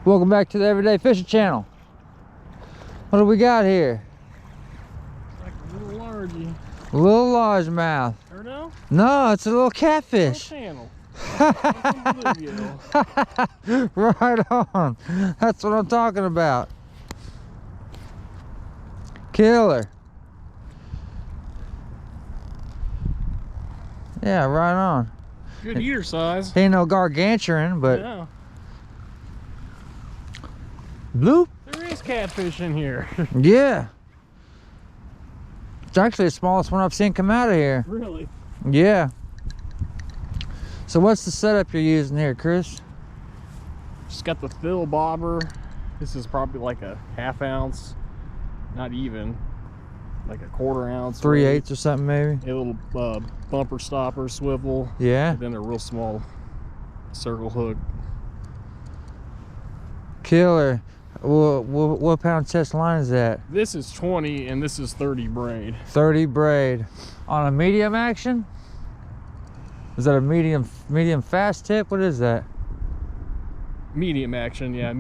Welcome back to the Everyday Fishing Channel. What do we got here? Like a little largie. A little largemouth. Or no? No, it's a little catfish. Channel. Right on. That's what I'm talking about. Killer. Yeah, right on. Good eater size. Ain't no gargantuan, but Yeah. bloop. There is catfish in here. Yeah. It's actually the smallest one I've seen come out of here. Really? Yeah. So what's the setup you're using here, Chris? Just got the fill bobber. This is probably like a ½ ounce, not even, like a ¼ ounce. 3/8 or something maybe. A little bumper stopper swivel. Yeah. And then a real small circle hook. Killer. What pound test line is that? This is 20 and this is 30 braid. 30 braid. On a medium action? Is that a medium fast tip? What is that? Medium action, yeah,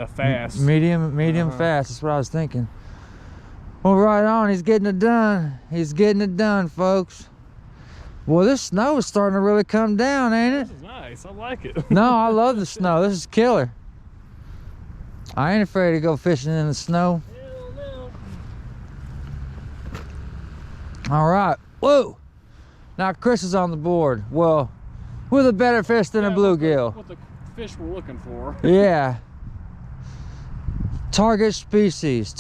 fast. Medium fast, that's what I was thinking. Well, right on, he's getting it done. He's getting it done, folks. Well, this snow is starting to really come down, ain't it? This is nice, I like it. No, I love the snow. This is killer. I ain't afraid to go fishing in the snow. Hell no. All right, whoa. Now Chris is on the board. Well, with a better fish than a bluegill. What the fish we're looking for. Yeah. Target species,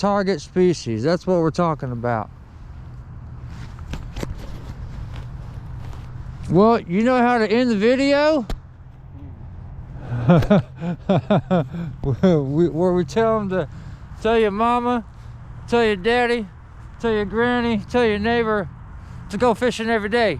that's what we're talking about. Well, you know how to end the video? Where we tell them to tell your mama, tell your daddy, tell your granny, tell your neighbor to go fishing every day.